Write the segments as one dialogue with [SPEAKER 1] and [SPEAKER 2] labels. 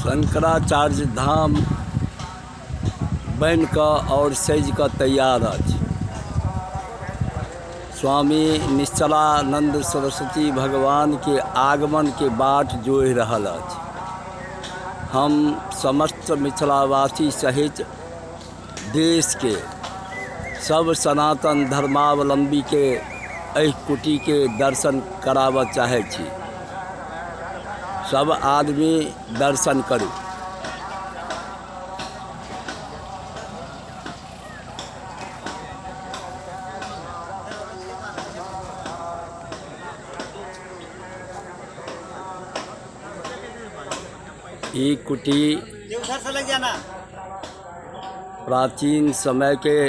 [SPEAKER 1] शंकराचार्य धाम बन कऽ और सज कऽ तैयार अछि। स्वामी निश्चलानंद सरस्वती भगवान के आगमन के बाट जोहि रहल अछि। हम समस्त मिथिलावासी सहित देश के सब सनातन धर्मावलंबी के एहि कुटी के दर्शन कराबऽ चाहै छी। सब आदमी दर्शन करू। ये कुटी प्राचीन समय के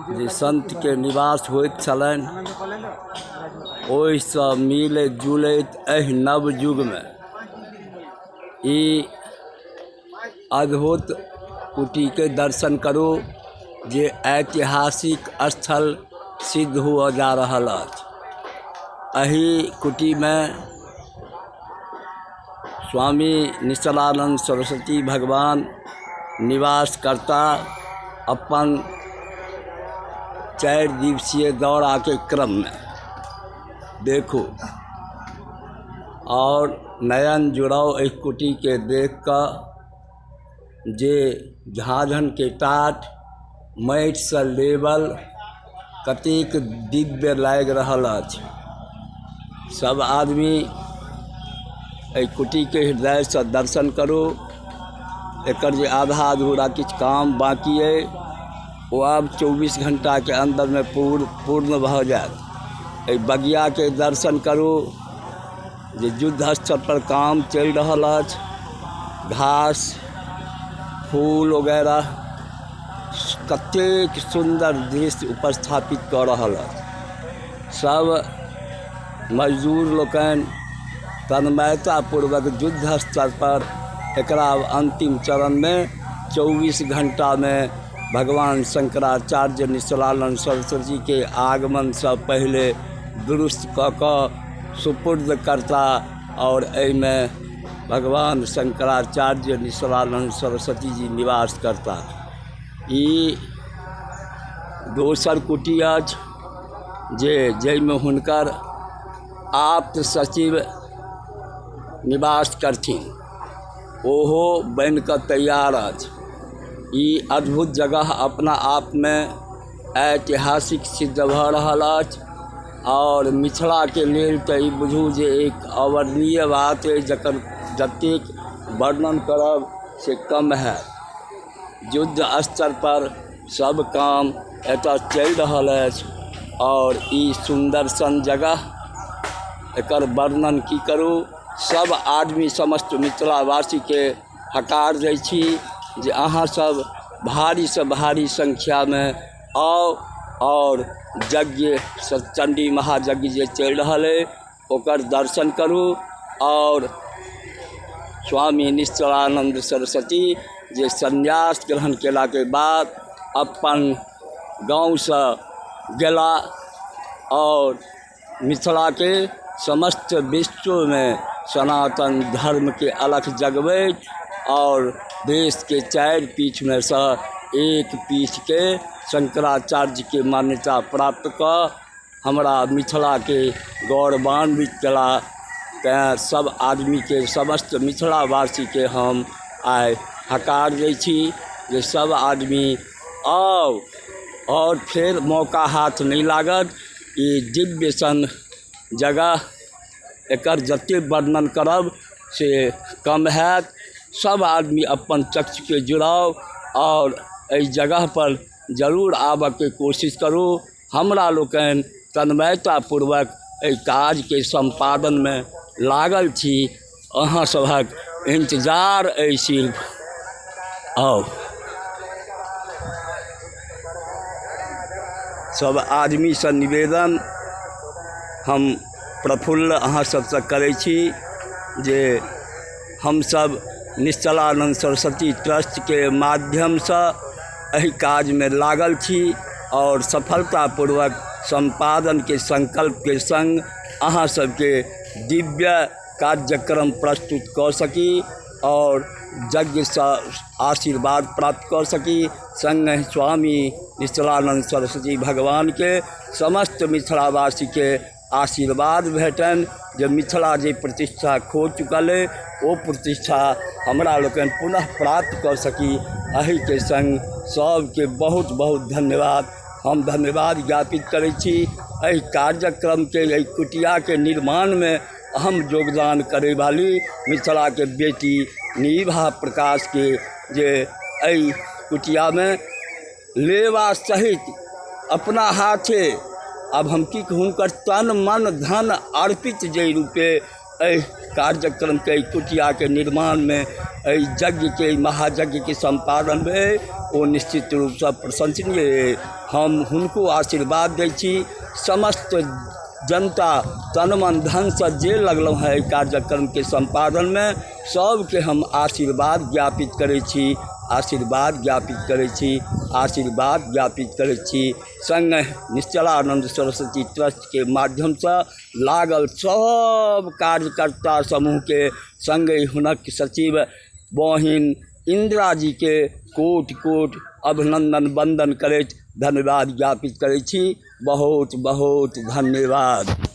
[SPEAKER 1] जे संत के निवास होइत छलनि, ओहिसँ मिलैत जुलैत एहि नव युग में ई अद्भुत कुटी के दर्शन करू जे ऐतिहासिक स्थल सिद्ध हुआ जा रहल अछि। एहि कुटी में स्वामी निश्चलानंद सरस्वती भगवान निवास करता अपन 4 दिवसीय दौरा के क्रम में देखो और नयन जुड़ाओ। एक कुटी के देख कर जे झाझन के टाट माटि से लेबल कतेक दिव्य लाग रहल अछि। सब आदमी एहि कुटी के हृदय से दर्शन करो। एकर जे आधा अधूरा किछ काम बाकी है वो अब 24 घंटा के अंदर में पूर्ण भ जाएत। एहि बगिया के दर्शन करो जे युद्ध स्थल पर काम चल रहल अछि। घास फूल वगैरह कतेक सुंदर दृश्य उपस्थापित कऽ रहल अछि। सब मजदूर लोकनि तन्मयता पूर्वक युद्ध स्तर पर एकरा अंतिम चरण में 24 घंटा में भगवान शंकराचार्य निश्चलानंद सरस्वती के आगमन से पहले दुरुस्त कऽ कऽ सुपुर्द करता और एहिमे भगवान शंकराचार्य निश्चलानंद सरस्वती जी निवास करता। ई दोसर कुटी अछि जे जाहिमे हुनकर आप्त सचिव निवास करथिन, ओहो बन कऽ तैयार अछि। ई अद्भुत जगह अपना आप में ऐतिहासिक सिद्ध भऽ रहल अछि और मिथिला के लेल तऽ ई बुझू जे एक अवर्णनीय बात है, जकर जतेक वर्णन करब से कम है। युद्ध स्तर पर सब काम एतऽ चल रहल अछि और ई सुंदर सन जगह एकर वर्णन की करू। सब आदमी समस्त मिथिलावासी के हकार दै छी जे अहाँ सब भारी से भारी संख्या में आओ और यज्ञ चंडी महायज्ञ जे चल रहल है ओकर दर्शन करू और स्वामी निश्चलानंद सरस्वती जे संन्यास ग्रहण केला के बाद अपन गांव से गेला और मिथिला के समस्त विश्व में सनातन धर्म के अलख जगबैत और देश के 4 पीठ में से एक पीठ के शंकराचार्य के मान्यता प्राप्त कऽ हमरा मिथिला के गौरवान्वित कला। तैं सब आदमी के समस्त मिथिलावासी के हम आइ हकार दै छी जे सब आदमी आओ और फिर मौका हाथ नहीं लागत। ये दिव्य सन जगह एकर जते वर्णन करब से कम हैत। सब आदमी अपन चक्षु के जुड़ाओ और एहि जगह पर जरूर आबऽ के कोशिश करू। हमरा लोकनि तन्मयता पूर्वक एहि काज के संपादन में लागल छी। अहाँ सभक इंतजार एहि सिर्फ आओ। सब आदमी से निवेदन हम प्रफुल्ल अहाँ सबसे करै छी जे हम सब निश्चलानंद सरस्वती ट्रस्ट के माध्यम से एहि काज में लागल छी और सफलतापूर्वक संपादन के संकल्प के संग अहाँ सबके दिव्य कार्यक्रम प्रस्तुत कर सकी और यज्ञ से आशीर्वाद प्राप्त कर सकी। संग स्वामी निश्चलानंद सरस्वती भगवान के समस्त मिथिलावासी के आशीर्वाद भेटन जे मिथिला जे प्रतिष्ठा खो चुकल है वो प्रतिष्ठा हमरा लोकन पुनः प्राप्त कर सकी। एहि के संग सबके बहुत बहुत धन्यवाद हम धन्यवाद ज्ञापित करै छी। एहि कार्यक्रम के एहि कुटिया के निर्माण में अहम योगदान करे वाली मिथिला के बेटी निभा प्रकाश के जे एहि कुटिया में लेवा सहित अपना हाथे अब हम की हुनकर तन मन धन अर्पित जे रूपे एहि कार्यक्रम के कुटिया के निर्माण में यज्ञ के महायज्ञ के संपादन में वो निश्चित रूप से प्रशंसनीय। हम हुनको आशीर्वाद दै छी। समस्त जनता तन मन धन से जे लगल है कार्यक्रम के संपादन में सबके हम आशीर्वाद ज्ञापित करै छी, आशीर्वाद ज्ञापित करै छी, आशीर्वाद ज्ञापित करै छी। संग निश्चलानंद सरस्वती ट्रस्ट के माध्यम से लागल सब कार्यकर्ता समूह के संगे हुनक सचिव बहिन इंदिरा जी के कोटि कोटि अभिनंदन वंदन करैत धन्यवाद ज्ञापित करै छी। बहुत बहुत धन्यवाद।